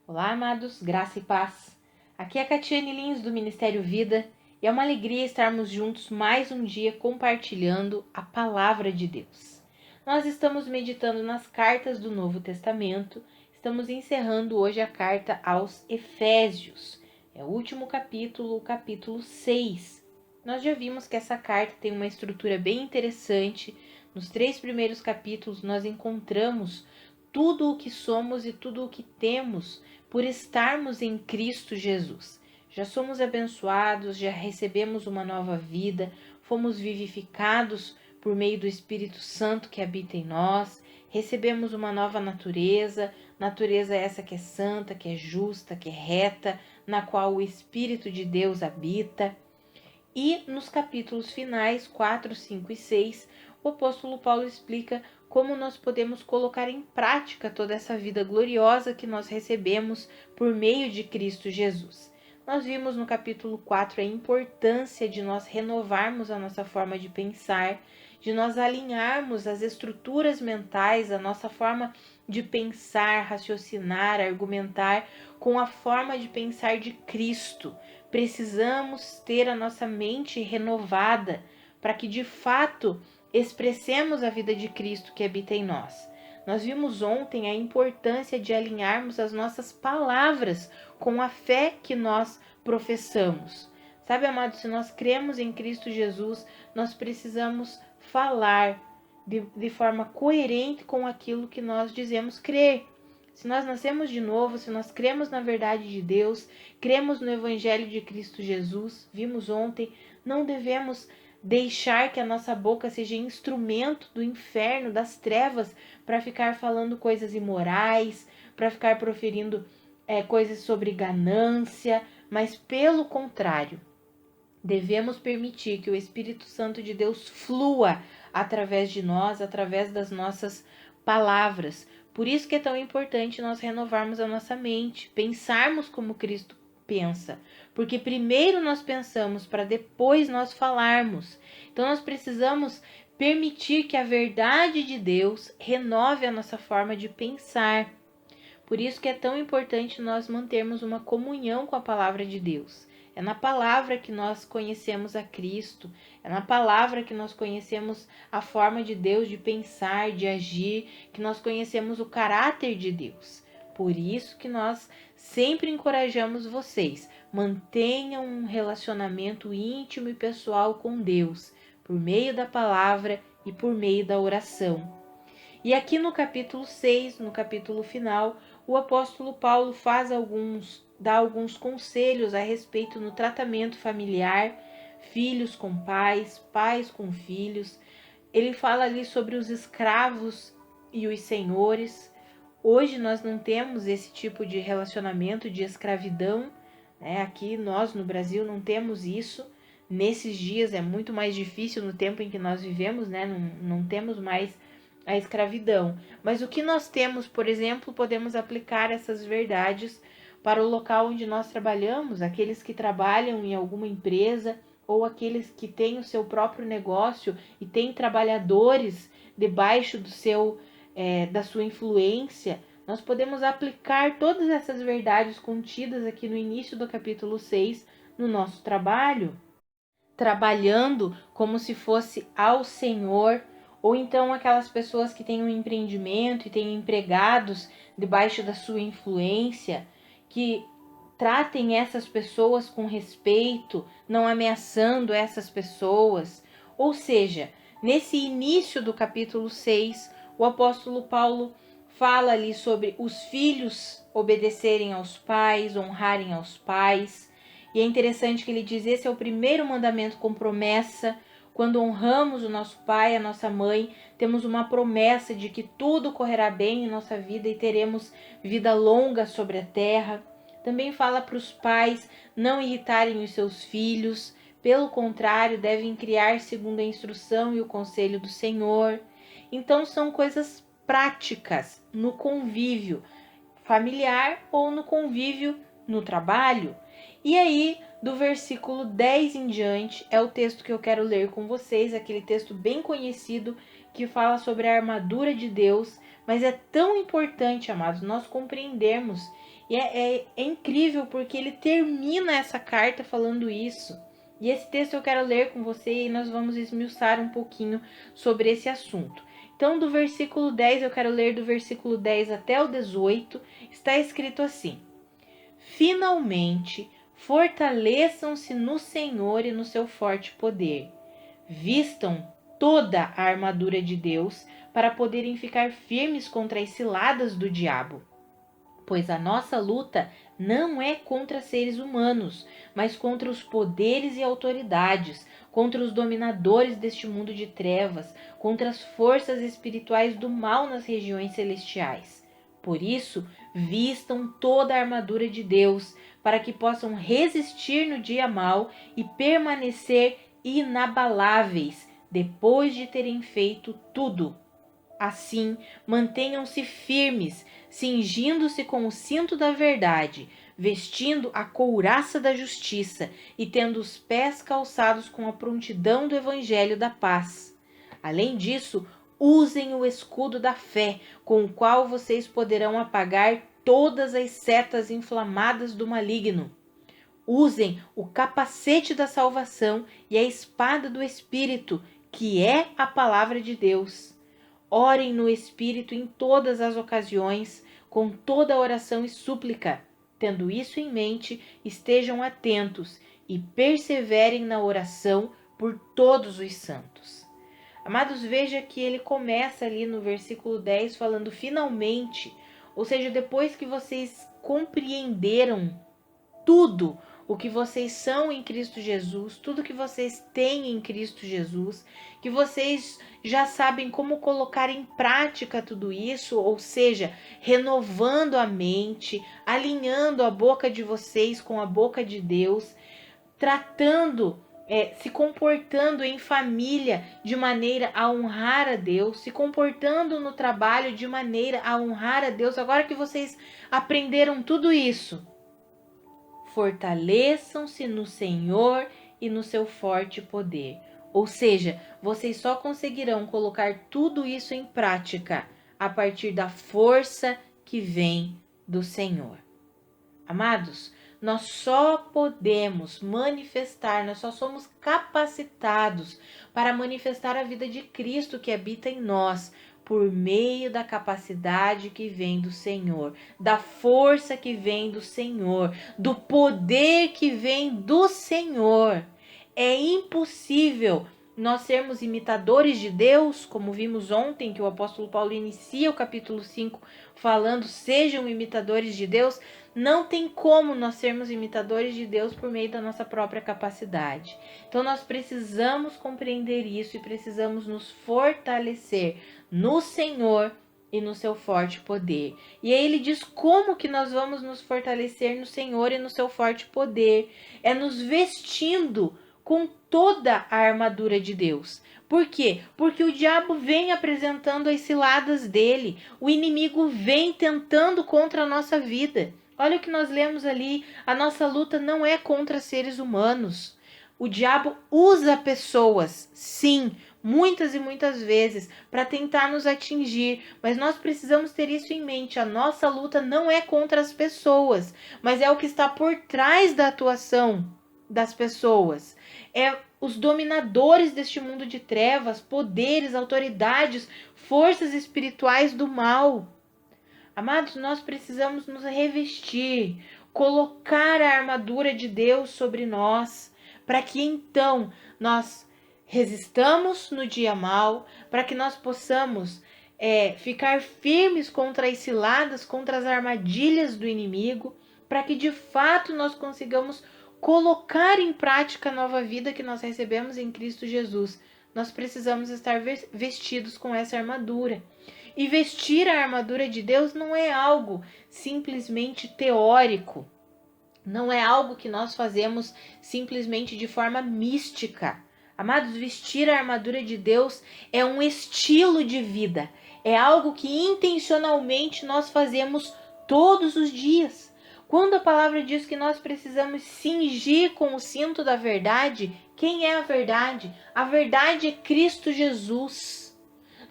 Olá, amados, graça e paz. Aqui é a Catiane Lins do Ministério Vida e é uma alegria estarmos juntos mais um dia compartilhando a Palavra de Deus. Nós estamos meditando nas cartas do Novo Testamento, estamos encerrando hoje a carta aos Efésios. É o último capítulo, o capítulo 6. Nós já vimos que essa carta tem uma estrutura bem interessante. Nos 3 primeiros capítulos nós encontramos tudo o que somos e tudo o que temos por estarmos em Cristo Jesus. Já somos abençoados, já recebemos uma nova vida, fomos vivificados por meio do Espírito Santo que habita em nós, recebemos uma nova natureza essa que é santa, que é justa, que é reta, na qual o Espírito de Deus habita. E nos capítulos finais, 4, 5 e 6, o apóstolo Paulo explica como nós podemos colocar em prática toda essa vida gloriosa que nós recebemos por meio de Cristo Jesus. Nós vimos no capítulo 4 a importância de nós renovarmos a nossa forma de pensar, de nós alinharmos as estruturas mentais, a nossa forma de pensar, raciocinar, argumentar com a forma de pensar de Cristo. Precisamos ter a nossa mente renovada para que de fato expressemos a vida de Cristo que habita em nós. Nós vimos ontem a importância de alinharmos as nossas palavras com a fé que nós professamos. Sabe, amados, se nós cremos em Cristo Jesus, nós precisamos falar de forma coerente com aquilo que nós dizemos crer. Se nós nascemos de novo, se nós cremos na verdade de Deus, cremos no Evangelho de Cristo Jesus, vimos ontem, não devemos deixar que a nossa boca seja instrumento do inferno, das trevas, para ficar falando coisas imorais, para ficar proferindo coisas sobre ganância, mas pelo contrário, devemos permitir que o Espírito Santo de Deus flua através de nós, através das nossas palavras. Por isso que é tão importante nós renovarmos a nossa mente, pensarmos como Cristo pensa, porque primeiro nós pensamos para depois nós falarmos. Então nós precisamos permitir que a verdade de Deus renove a nossa forma de pensar. Por isso que é tão importante nós mantermos uma comunhão com a palavra de Deus. É na palavra que nós conhecemos a Cristo, é na palavra que nós conhecemos a forma de Deus de pensar, de agir, que nós conhecemos o caráter de Deus. Por isso que nós sempre encorajamos vocês, mantenham um relacionamento íntimo e pessoal com Deus, por meio da palavra e por meio da oração. E aqui no capítulo 6, no capítulo final, o apóstolo Paulo dá alguns conselhos a respeito no tratamento familiar, filhos com pais, pais com filhos. Ele fala ali sobre os escravos e os senhores. Hoje nós não temos esse tipo de relacionamento de escravidão, né? Aqui nós no Brasil não temos isso. Nesses dias é muito mais difícil no tempo em que nós vivemos, né? Não temos mais a escravidão. Mas o que nós temos, por exemplo, podemos aplicar essas verdades para o local onde nós trabalhamos, aqueles que trabalham em alguma empresa ou aqueles que têm o seu próprio negócio e têm trabalhadores debaixo da sua influência. Nós podemos aplicar todas essas verdades contidas aqui no início do capítulo 6 no nosso trabalho, trabalhando como se fosse ao Senhor. Ou então aquelas pessoas que têm um empreendimento e têm empregados debaixo da sua influência, que tratem essas pessoas com respeito, não ameaçando essas pessoas. Ou seja, nesse início do capítulo 6, o apóstolo Paulo fala ali sobre os filhos obedecerem aos pais, honrarem aos pais. E é interessante que ele diz: esse é o primeiro mandamento com promessa. Quando honramos o nosso pai, a nossa mãe, temos uma promessa de que tudo correrá bem em nossa vida e teremos vida longa sobre a terra. Também fala para os pais não irritarem os seus filhos, pelo contrário, devem criar segundo a instrução e o conselho do Senhor. Então são coisas práticas no convívio familiar ou no convívio no trabalho. E aí, do versículo 10 em diante, é o texto que eu quero ler com vocês, aquele texto bem conhecido que fala sobre a armadura de Deus Mas é tão importante, amados, nós compreendermos. E é incrível porque ele termina essa carta falando isso. E esse texto eu quero ler com você e nós vamos esmiuçar um pouquinho sobre esse assunto. Então, do versículo 10, eu quero ler do versículo 10 até o 18, está escrito assim: Finalmente, fortaleçam-se no Senhor e no seu forte poder. Vistam toda a armadura de Deus para poderem ficar firmes contra as ciladas do diabo. Pois a nossa luta não é contra seres humanos, mas contra os poderes e autoridades, contra os dominadores deste mundo de trevas, contra as forças espirituais do mal nas regiões celestiais. Por isso, vistam toda a armadura de Deus, para que possam resistir no dia mau e permanecer inabaláveis depois de terem feito tudo. Assim, mantenham-se firmes, cingindo-se com o cinto da verdade, vestindo a couraça da justiça e tendo os pés calçados com a prontidão do evangelho da paz. Além disso, usem o escudo da fé, com o qual vocês poderão apagar todas as setas inflamadas do maligno. Usem o capacete da salvação e a espada do Espírito, que é a palavra de Deus. Orem no Espírito em todas as ocasiões, com toda oração e súplica. Tendo isso em mente, estejam atentos e perseverem na oração por todos os santos. Amados, veja que ele começa ali no versículo 10 falando finalmente, ou seja, depois que vocês compreenderam tudo o que vocês são em Cristo Jesus, tudo que vocês têm em Cristo Jesus, que vocês já sabem como colocar em prática tudo isso, ou seja, renovando a mente, alinhando a boca de vocês com a boca de Deus, tratando, se comportando em família de maneira a honrar a Deus, se comportando no trabalho de maneira a honrar a Deus. Agora que vocês aprenderam tudo isso, fortaleçam-se no Senhor e no seu forte poder. Ou seja, vocês só conseguirão colocar tudo isso em prática a partir da força que vem do Senhor. Amados, nós só podemos manifestar, nós só somos capacitados para manifestar a vida de Cristo que habita em nós, por meio da capacidade que vem do Senhor, da força que vem do Senhor, do poder que vem do Senhor. É impossível nós sermos imitadores de Deus, como vimos ontem que o apóstolo Paulo inicia o capítulo 5 falando, sejam imitadores de Deus. Não tem como nós sermos imitadores de Deus por meio da nossa própria capacidade. Então nós precisamos compreender isso e precisamos nos fortalecer no Senhor e no seu forte poder. E aí ele diz como que nós vamos nos fortalecer no Senhor e no seu forte poder. É nos vestindo com toda a armadura de Deus. Por quê? Porque o diabo vem apresentando as ciladas dele. O inimigo vem tentando contra a nossa vida. Olha o que nós lemos ali. A nossa luta não é contra seres humanos. O diabo usa pessoas, sim, muitas e muitas vezes, para tentar nos atingir. Mas nós precisamos ter isso em mente. A nossa luta não é contra as pessoas, mas é o que está por trás da atuação das pessoas. É os dominadores deste mundo de trevas, poderes, autoridades, forças espirituais do mal. Amados, nós precisamos nos revestir, colocar a armadura de Deus sobre nós, para que então nós resistamos no dia mau, para que nós possamos ficar firmes contra as ciladas, contra as armadilhas do inimigo, para que de fato nós consigamos colocar em prática a nova vida que nós recebemos em Cristo Jesus. Nós precisamos estar vestidos com essa armadura. E vestir a armadura de Deus não é algo simplesmente teórico. Não é algo que nós fazemos simplesmente de forma mística. Amados, vestir a armadura de Deus é um estilo de vida. É algo que intencionalmente nós fazemos todos os dias. Quando a palavra diz que nós precisamos cingir com o cinto da verdade, quem é a verdade? A verdade é Cristo Jesus.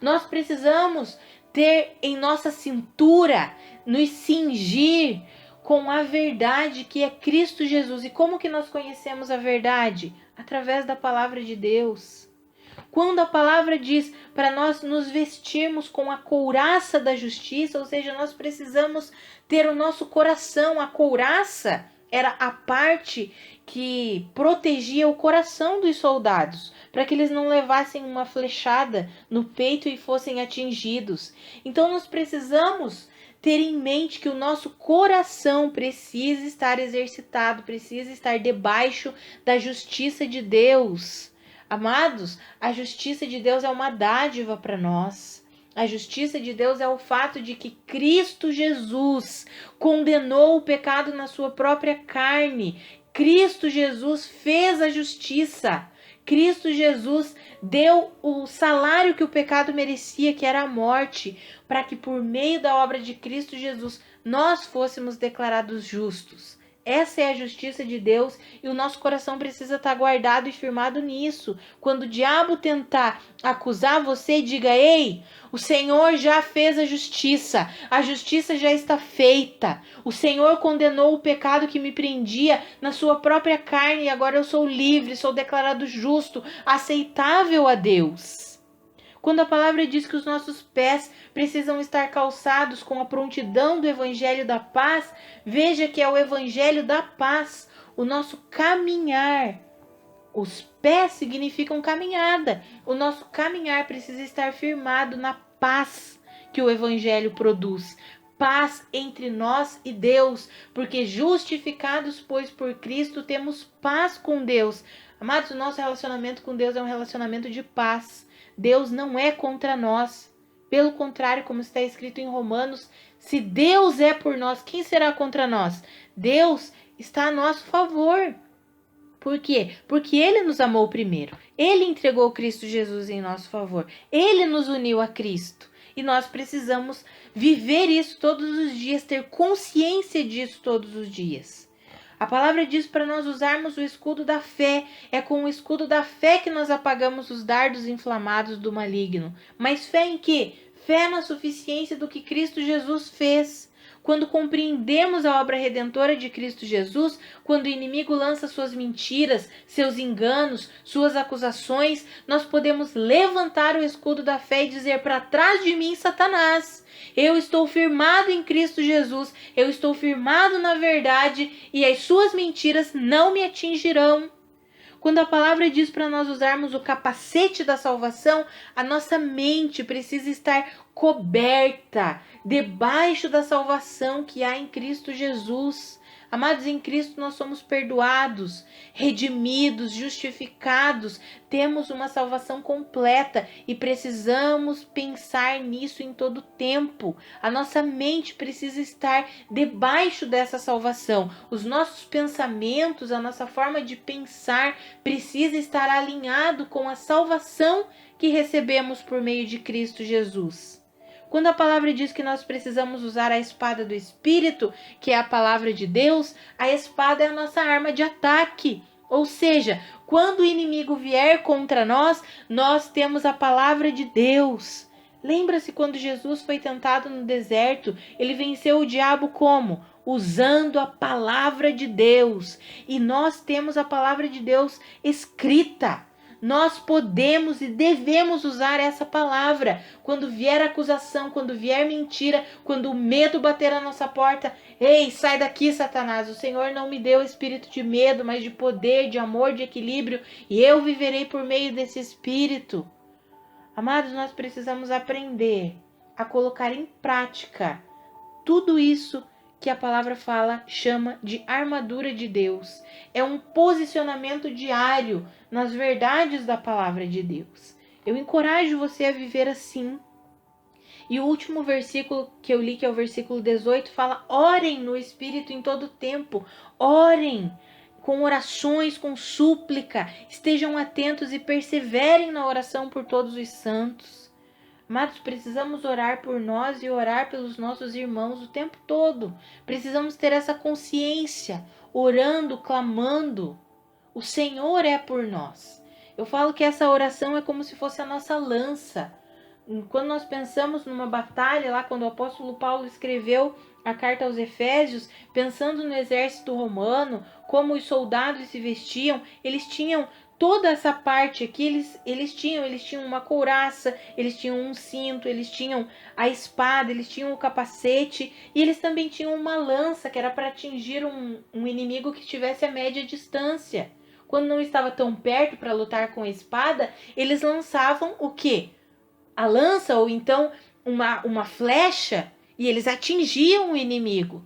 Nós precisamos ter em nossa cintura, nos cingir com a verdade que é Cristo Jesus. E como que nós conhecemos a verdade? Através da palavra de Deus. Quando a palavra diz para nós nos vestirmos com a couraça da justiça, ou seja, nós precisamos ter o nosso coração. A couraça era a parte que protegia o coração dos soldados, para que eles não levassem uma flechada no peito e fossem atingidos. Então nós precisamos ter em mente que o nosso coração precisa estar exercitado, precisa estar debaixo da justiça de Deus. Amados, a justiça de Deus é uma dádiva para nós. A justiça de Deus é o fato de que Cristo Jesus condenou o pecado na sua própria carne. Cristo Jesus fez a justiça. Cristo Jesus deu o salário que o pecado merecia, que era a morte, para que por meio da obra de Cristo Jesus nós fôssemos declarados justos. Essa é a justiça de Deus e o nosso coração precisa estar guardado e firmado nisso. Quando o diabo tentar acusar você, diga: ei, o Senhor já fez a justiça já está feita. O Senhor condenou o pecado que me prendia na sua própria carne e agora eu sou livre, sou declarado justo, aceitável a Deus. Quando a palavra diz que os nossos pés precisam estar calçados com a prontidão do Evangelho da Paz, veja que é o Evangelho da Paz, o nosso caminhar. Os pés significam caminhada. O nosso caminhar precisa estar firmado na paz que o Evangelho produz. Paz entre nós e Deus, porque justificados, pois, por Cristo, temos paz com Deus. Amados, o nosso relacionamento com Deus é um relacionamento de paz. Deus não é contra nós. Pelo contrário, como está escrito em Romanos, se Deus é por nós, quem será contra nós? Deus está a nosso favor. Por quê? Porque Ele nos amou primeiro. Ele entregou Cristo Jesus em nosso favor. Ele nos uniu a Cristo. E nós precisamos viver isso todos os dias, ter consciência disso todos os dias. A palavra diz para nós usarmos o escudo da fé. É com o escudo da fé que nós apagamos os dardos inflamados do maligno. Mas fé em quê? Fé na suficiência do que Cristo Jesus fez. Quando compreendemos a obra redentora de Cristo Jesus, quando o inimigo lança suas mentiras, seus enganos, suas acusações, nós podemos levantar o escudo da fé e dizer: para trás de mim, Satanás. Eu estou firmado em Cristo Jesus, eu estou firmado na verdade e as suas mentiras não me atingirão. Quando a palavra diz para nós usarmos o capacete da salvação, a nossa mente precisa estar coberta debaixo da salvação que há em Cristo Jesus. Amados, em Cristo nós somos perdoados, redimidos, justificados, temos uma salvação completa e precisamos pensar nisso em todo tempo. A nossa mente precisa estar debaixo dessa salvação. Os nossos pensamentos, a nossa forma de pensar precisa estar alinhado com a salvação que recebemos por meio de Cristo Jesus. Quando a palavra diz que nós precisamos usar a espada do Espírito, que é a palavra de Deus, a espada é a nossa arma de ataque. Ou seja, quando o inimigo vier contra nós, nós temos a palavra de Deus. Lembra-se quando Jesus foi tentado no deserto, ele venceu o diabo como? Usando a palavra de Deus. E nós temos a palavra de Deus escrita. Nós podemos e devemos usar essa palavra. Quando vier acusação, quando vier mentira, quando o medo bater à nossa porta, ei, sai daqui, Satanás. O Senhor não me deu espírito de medo, mas de poder, de amor, de equilíbrio, e eu viverei por meio desse espírito. Amados, nós precisamos aprender a colocar em prática tudo isso que a palavra fala, chama de armadura de Deus. É um posicionamento diário nas verdades da palavra de Deus. Eu encorajo você a viver assim. E o último versículo que eu li, que é o versículo 18, fala: orem no Espírito em todo tempo. Orem com orações, com súplica. Estejam atentos e perseverem na oração por todos os santos. Amados, precisamos orar por nós e orar pelos nossos irmãos o tempo todo. Precisamos ter essa consciência, orando, clamando. O Senhor é por nós. Eu falo que essa oração é como se fosse a nossa lança. quando nós pensamos numa batalha, lá quando o apóstolo Paulo escreveu a carta aos Efésios, pensando no exército romano, como os soldados se vestiam, eles tinham toda essa parte aqui, eles tinham uma couraça, eles tinham um cinto, eles tinham a espada, eles tinham o capacete, e eles também tinham uma lança, que era para atingir um inimigo que estivesse a média distância. Quando não estava tão perto para lutar com a espada, eles lançavam o quê? A lança, ou então uma flecha, e eles atingiam o inimigo.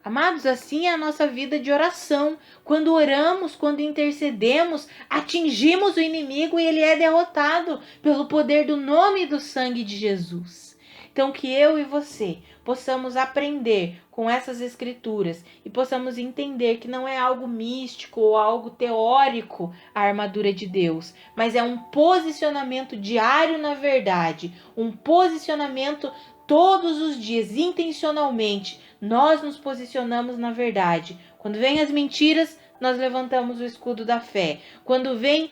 Amados, assim é a nossa vida de oração. Quando oramos, quando intercedemos, atingimos o inimigo e ele é derrotado pelo poder do nome e do sangue de Jesus. Então, que eu e você possamos aprender com essas escrituras e possamos entender que não é algo místico ou algo teórico a armadura de Deus, mas é um posicionamento diário na verdade, um posicionamento todos os dias, intencionalmente. Nós nos posicionamos na verdade. Quando vem as mentiras, nós levantamos o escudo da fé. Quando vem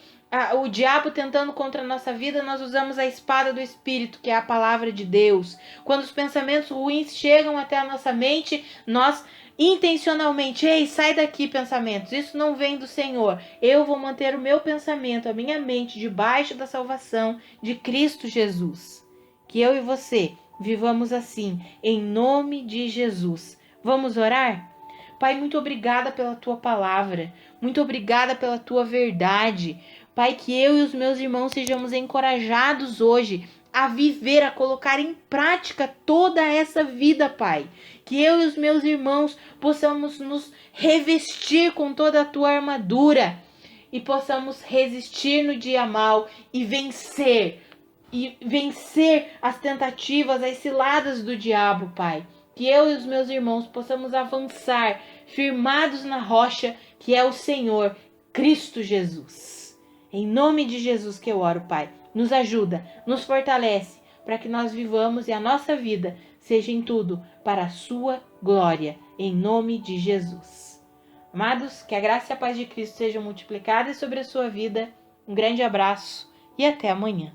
o diabo tentando contra a nossa vida, nós usamos a espada do Espírito, que é a palavra de Deus. Quando os pensamentos ruins chegam até a nossa mente, nós intencionalmente, ei, sai daqui pensamentos, isso não vem do Senhor. Eu vou manter o meu pensamento, a minha mente, debaixo da salvação de Cristo Jesus. Que eu e você vivamos assim, em nome de Jesus. Vamos orar? Pai, muito obrigada pela tua palavra, muito obrigada pela tua verdade. Pai, que eu e os meus irmãos sejamos encorajados hoje a viver, a colocar em prática toda essa vida, Pai. Que eu e os meus irmãos possamos nos revestir com toda a tua armadura e possamos resistir no dia mal e vencer as tentativas, as ciladas do diabo, Pai. Que eu e os meus irmãos possamos avançar firmados na rocha que é o Senhor, Cristo Jesus. Em nome de Jesus que eu oro, Pai. Nos ajuda, nos fortalece, para que nós vivamos e a nossa vida seja em tudo para a sua glória. Em nome de Jesus. Amados, que a graça e a paz de Cristo sejam multiplicadas sobre a sua vida. Um grande abraço e até amanhã.